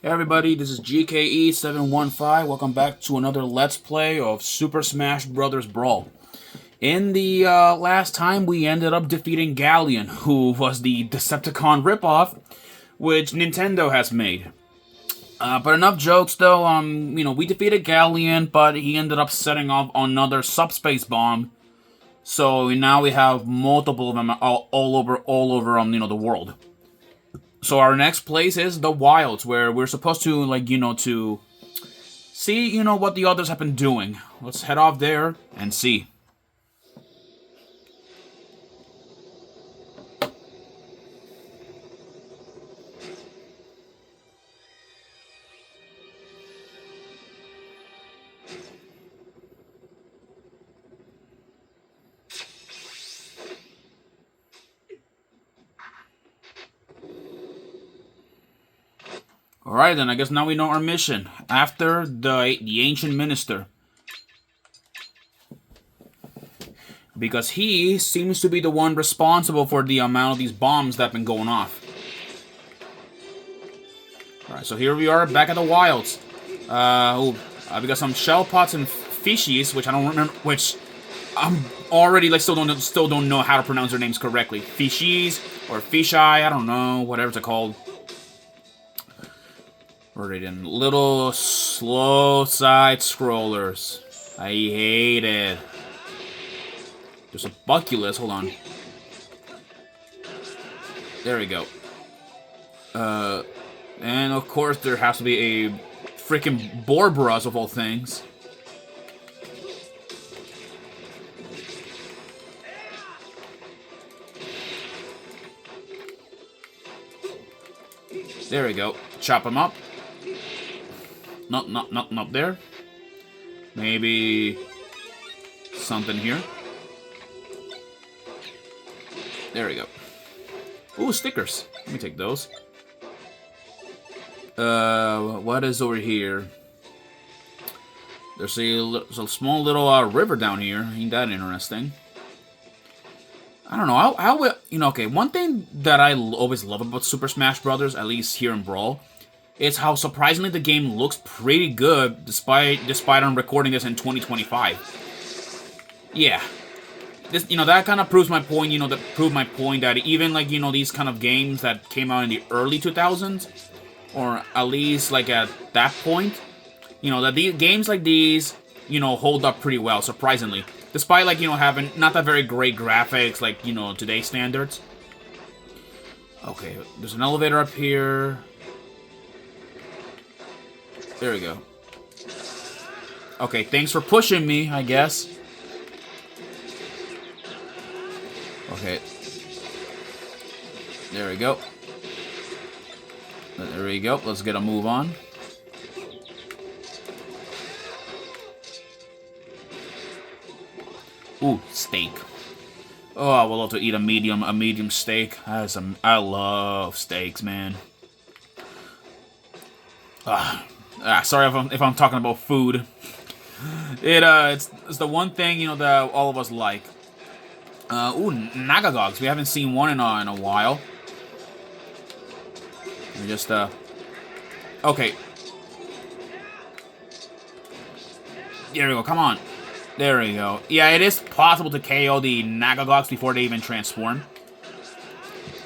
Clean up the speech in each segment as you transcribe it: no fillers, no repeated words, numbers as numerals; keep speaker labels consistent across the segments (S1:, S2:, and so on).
S1: Hey everybody, this is GKE715. Welcome back to another Let's Play of Super Smash Bros. Brawl. In the last time, we ended up defeating Galleon, who was the Decepticon ripoff, which Nintendo has made. But enough jokes, though. We defeated Galleon, but he ended up setting off another Subspace bomb. So now we have multiple of them all over, the world. So our next place is the Wilds, where we're supposed to, to see, what the others have been doing. Let's head off there and see. Alright then, I guess now we know our mission. After the Ancient Minister. Because he seems to be the one responsible for the amount of these bombs that have been going off. Alright, so here we are, back at the Wilds. We got some shell pots and fishies, which I don't remember, which I'm already, still don't know how to pronounce their names correctly. Fishies, or fisheye, I don't know, whatever it's called. Right in. Little slow side scrollers. I hate it. There's a Buculus. Hold on. There we go. And of course there has to be a freaking Borboros of all things. There we go. Chop him up. Not there. Maybe something here. There we go. Ooh, stickers. Let me take those. What is over here? There's a small little river down here. Ain't that interesting? I don't know. Okay, one thing that I always love about Super Smash Bros., at least here in Brawl, is how surprisingly the game looks pretty good, despite I'm recording this in 2025. Yeah, this that kind of proves my point. That proved my point that even these kind of games that came out in the early 2000s, or at least at that point, that these games like these hold up pretty well, surprisingly, despite having not that very great graphics today's standards. Okay, there's an elevator up here. There we go. Okay, thanks for pushing me, I guess. Okay. There we go. There we go. Let's get a move on. Ooh, steak. Oh, I would love to eat a medium steak. I love steaks, man. Sorry if I'm talking about food. It's the one thing that all of us like. Ooh, Nagagogs. We haven't seen one in a while. We just okay. There we go. Come on. There we go. Yeah, it is possible to KO the Nagagogs before they even transform.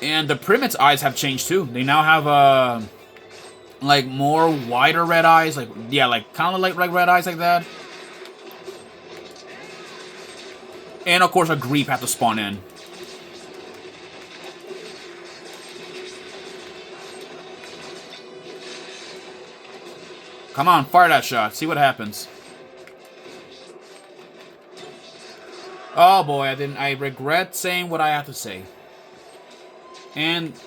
S1: And the Primate's eyes have changed too. They now have more wider red eyes, kind of like red eyes like that. And of course a Greep had to spawn in. Come on, fire that shot. See what happens. Oh boy, I regret saying what I have to say. And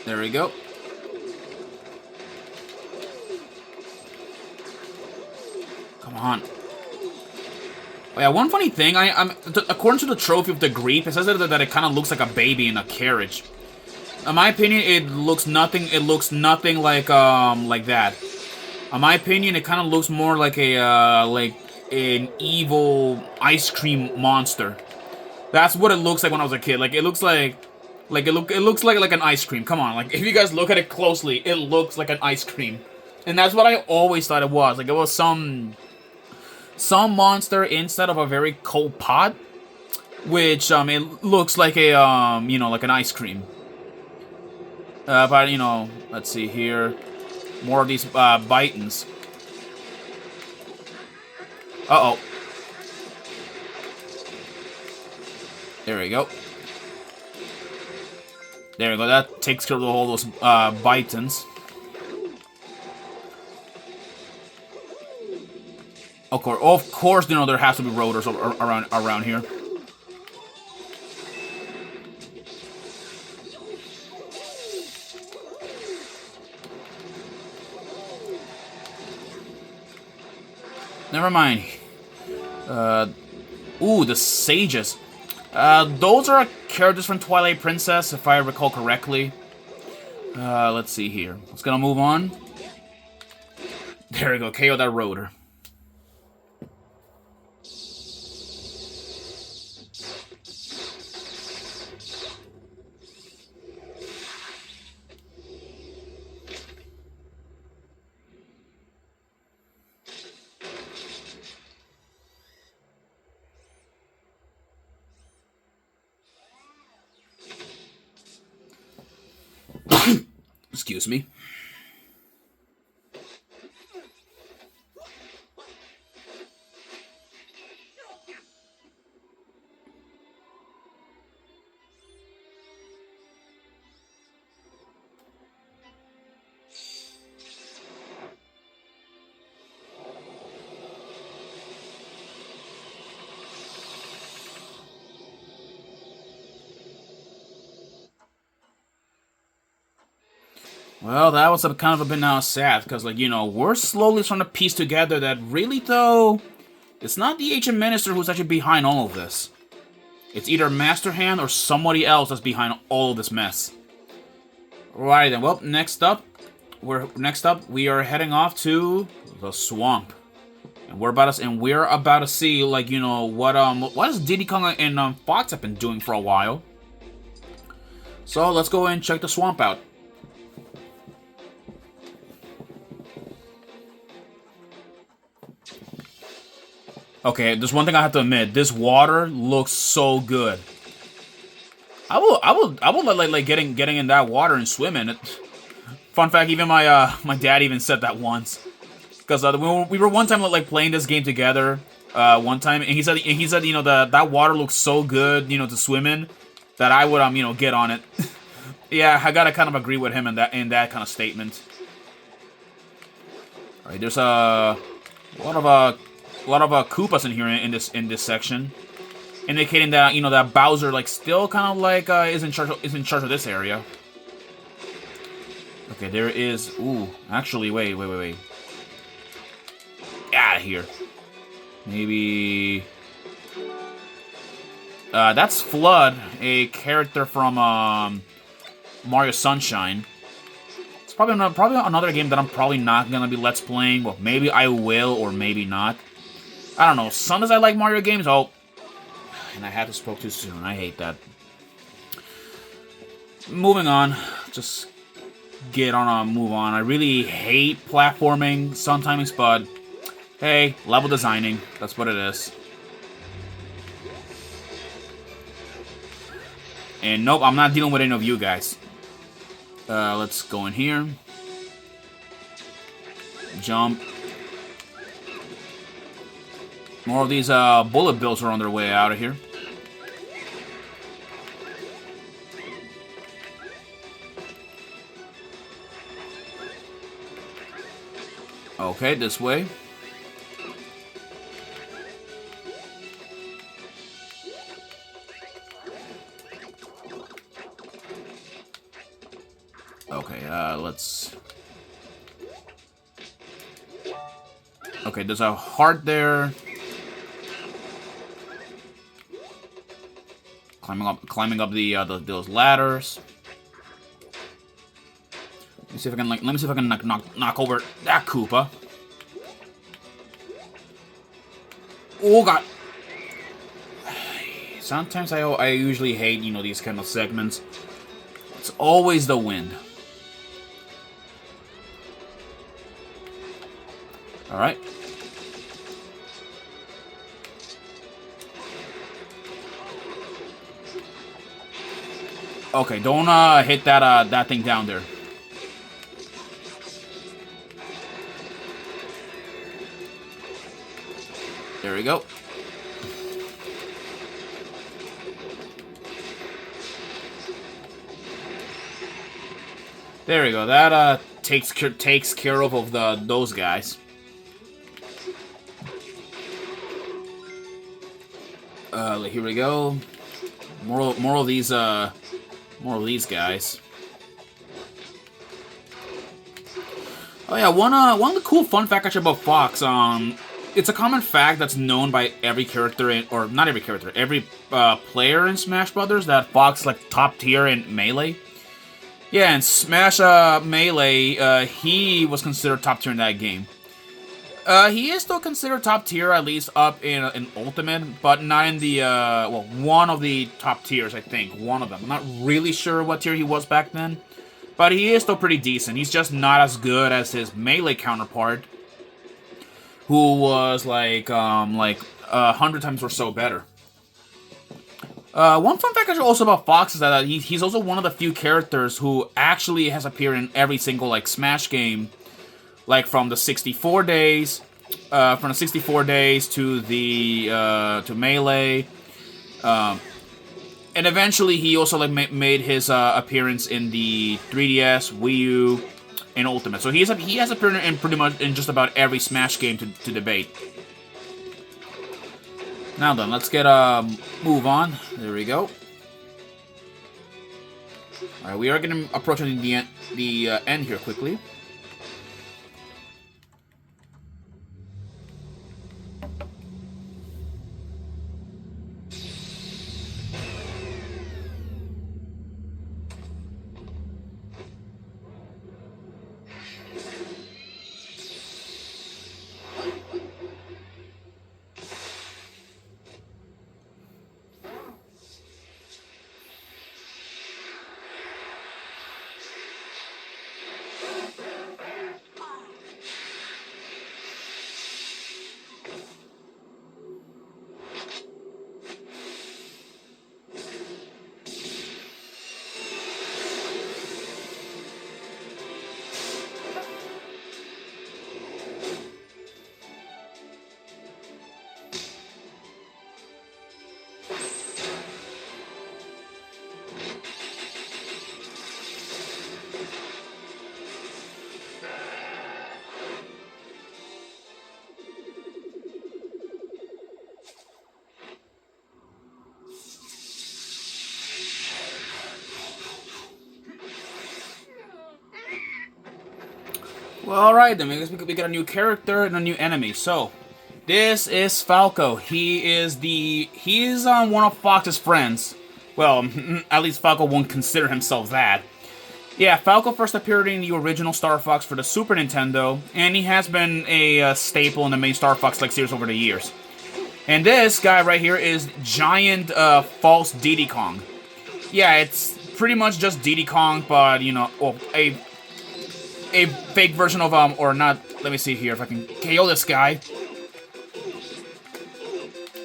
S1: there we go. Come on. Oh yeah, one funny thing, according to the trophy of the Greep, it says that it kind of looks like a baby in a carriage. In my opinion, it looks nothing like that. In my opinion, it kind of looks more like an evil ice cream monster. That's what it looks like when I was a kid. It looks like Like, it looks like an ice cream. Come on, like, if you guys look at it closely, it looks like an ice cream. And that's what I always thought it was. Like, it was some monster inside of a very cold pot, which, it looks like a, you know, like an ice cream. But, you know, let's see here. More of these, bitins. Uh-oh. There we go. There we go. That takes care of all those bitins. Of course, you know there has to be rotors around here. Never mind. Ooh, the sages. Those are characters from Twilight Princess, if I recall correctly. Let's see here. Let's gonna move on. There we go, KO that rotor. Excuse me. Well, that was kind of a bit now sad, because, like, you know, we're slowly trying to piece together that really, though, it's not the ancient minister who's actually behind all of this. It's either Master Hand or somebody else that's behind all of this mess. Right then, well, next up, we are heading off to the swamp. And we're about to see, like, you know, what has Diddy Kong and Fox have been doing for a while. So let's go and check the swamp out. Okay, there's one thing I have to admit. This water looks so good. I will like getting in that water and swimming. Fun fact, even my dad even said that once. Because we were one time like playing this game together one time, and he said you know that water looks so good, you know, to swim in, that I would you know, get on it. Yeah, I gotta kind of agree with him in that kind of statement. All right, there's a lot of Koopas in here in this section, indicating that, you know, that Bowser, like, still kind of like is in charge of this area. Okay, there is. Ooh, actually, wait. Out of here. Maybe. That's Flood, a character from Mario Sunshine. It's probably another game that I'm probably not gonna be let's playing. Well, maybe I will, or maybe not. I don't know. Sometimes I like Mario games. Oh, and I had to spoke too soon. I hate that. Moving on. Just move on. I really hate platforming sometimes, but hey, level designing. That's what it is. And nope, I'm not dealing with any of you guys. Let's go in here. Jump. More of these bullet bills are on their way out of here. Okay, this way. Okay, let's... Okay, there's a heart there. Climbing up those ladders. Let me see if I can knock over that Koopa. Oh god. Sometimes I usually hate, you know, these kind of segments It's always the wind. Alright. Okay, don't hit that thing down there. There we go. There we go. That takes care of those guys. Here we go. More of these guys. Oh yeah, one of the cool fun fact actually about Fox. It's a common fact that's known by every character or not every character, every player in Smash Brothers that Fox is like top tier in Melee. Yeah, in Smash Melee, he was considered top tier in that game. He is still considered top tier, at least up in Ultimate, but not in the, well, one of the top tiers, I think. One of them. I'm not really sure what tier he was back then, but he is still pretty decent. He's just not as good as his Melee counterpart, who was like 100 times or so better. One fun fact also about Fox is that he's also one of the few characters who actually has appeared in every single like Smash game, like from the 64 days, to the to Melee, and eventually he also like made his appearance in the 3DS, Wii U, and Ultimate. So he has appeared in pretty much in just about every Smash game to debate. Now then, let's get move on. There we go. All right, we are getting approaching the end here quickly. Well, alright then, I guess we got a new character and a new enemy. So, this is Falco. He is one of Fox's friends. Well, at least Falco won't consider himself that. Yeah, Falco first appeared in the original Star Fox for the Super Nintendo, and he has been a staple in the main Star Fox like series over the years. And this guy right here is Giant False Diddy Kong. Yeah, it's pretty much just Diddy Kong, but, you know, well, a fake version of, or not, let me see here if I can KO this guy.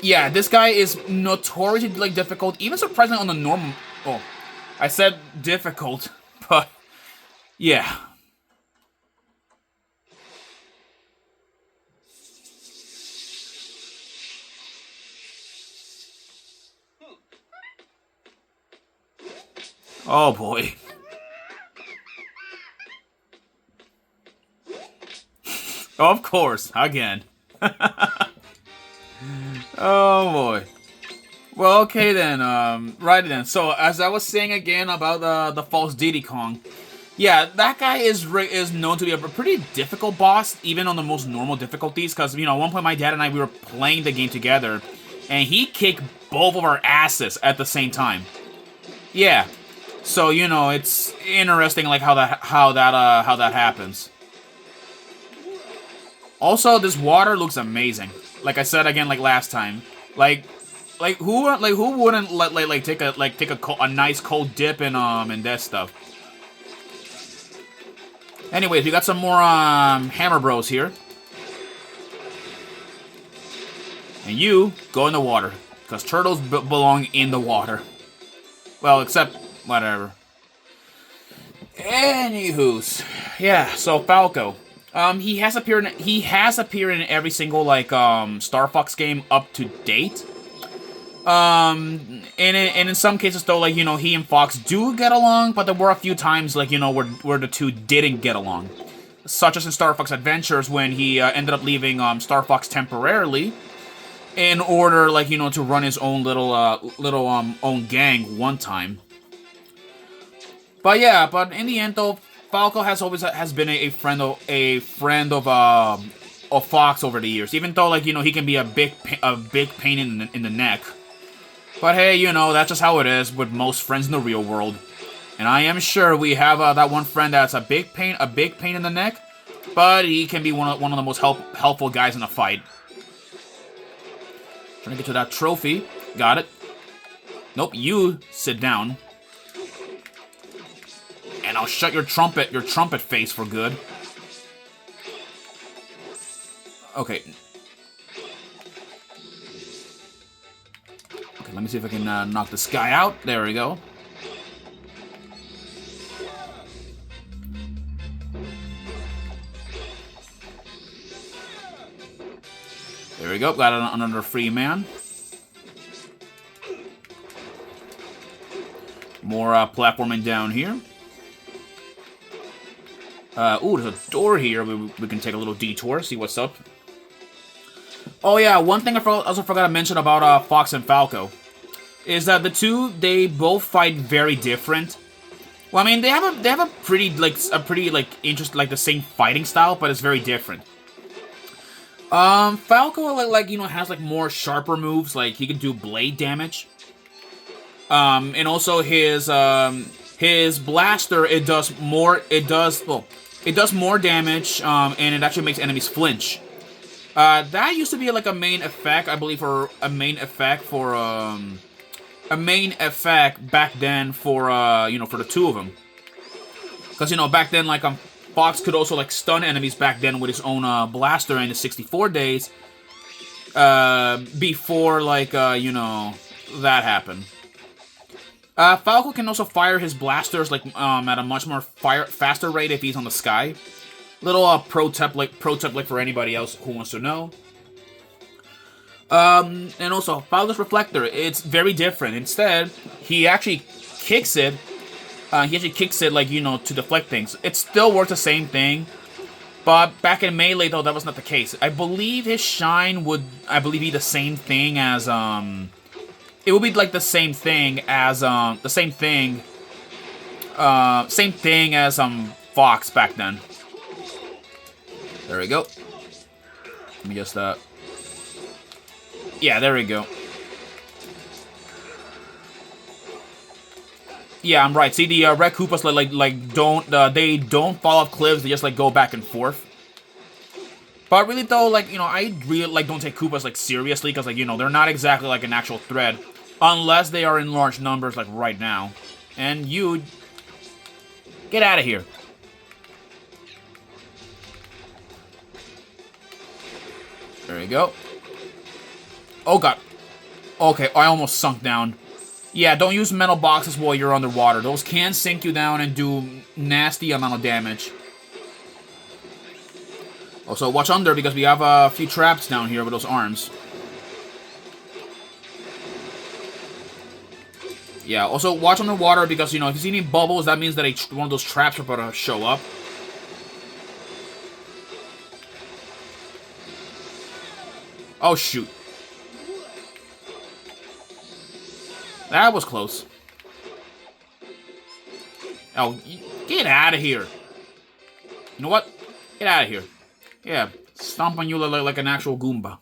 S1: Yeah, this guy is notoriously, like, difficult, even surprisingly on the normal, oh, I said difficult, but, yeah. Oh boy. Of course, again. Oh boy. Well, okay then. Right then. So as I was saying again about the false Diddy Kong, yeah, that guy is known to be a pretty difficult boss, even on the most normal difficulties. Because at one point my dad and I we were playing the game together, and he kicked both of our asses at the same time. Yeah. So it's interesting like how that happens. Also, this water looks amazing. Like I said again, like last time. Like, who wouldn't take a nice cold dip in that stuff. Anyways, we got some more Hammer Bros here. And you go in the water, because turtles belong in the water. Well, except whatever. Anywho's, yeah. So Falco, he has appeared in every single Star Fox game up to date. And in some cases though, he and Fox do get along, but there were a few times where the two didn't get along, such as in Star Fox Adventures when he ended up leaving Star Fox temporarily in order to run his own little own gang one time. But yeah, but in the end though, Falco has been a friend of Fox over the years, even though he can be a big pain in the neck. But hey, that's just how it is with most friends in the real world. And I am sure we have that one friend that's a big pain in the neck, but he can be one of the most helpful guys in a fight. Trying to get to that trophy. Got it. Nope, you sit down. And I'll shut your trumpet face for good. Okay. Okay, let me see if I can knock this guy out. There we go. There we go. Got another free man. More platforming down here. Ooh, there's a door here. We can take a little detour, see what's up. Oh yeah, one thing I also forgot to mention about Fox and Falco is that the two, they both fight very different. Well, I mean, they have a pretty interesting the same fighting style, but it's very different. Falco has more sharper moves, he can do blade damage. And also his blaster, it does more damage, and it actually makes enemies flinch. That used to be a main effect, I believe, for a main effect back then for the two of them. Because back then Fox could also stun enemies back then with his own blaster in the 64 days. Before that happened. Falco can also fire his blasters at a much more faster rate if he's on the sky. Little pro tip for anybody else who wants to know. And also Falco's reflector, it's very different. Instead, he actually kicks it. To deflect things. It still works the same thing. But back in Melee though, that was not the case. I believe his shine would be the same thing as it would be the same thing as Fox back then. There we go. Let me just yeah, there we go. Yeah, I'm right. See, the Red Koopas they don't fall off cliffs. They just go back and forth. But really though, I really don't take Koopas seriously because they're not exactly an actual threat unless they are in large numbers right now. And you get out of here. There we go. Oh god. Okay, I almost sunk down. Yeah, don't use metal boxes while you're underwater. Those can sink you down and do nasty amount of damage. Also, watch under because we have a few traps down here with those arms. Yeah, also watch underwater because, if you see any bubbles, that means that one of those traps are about to show up. Oh, shoot. That was close. Oh, get out of here. You know what? Get out of here. Yeah, stomp on you like an actual Goomba.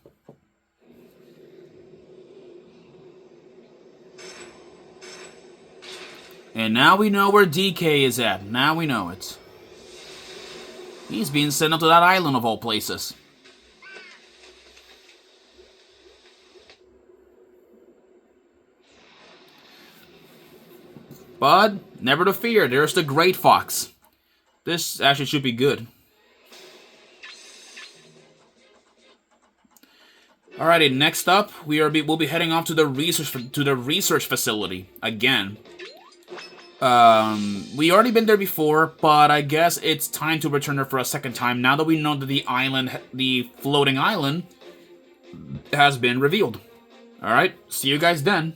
S1: And now we know where DK is at. Now we know it. He's being sent up to that island of all places. But never to fear, there's the Great Fox. This actually should be good. Alrighty, next up, we'll be heading off to the research facility again. We already been there before, but I guess it's time to return there for a second time now that we know that the floating island, has been revealed. Alright, see you guys then.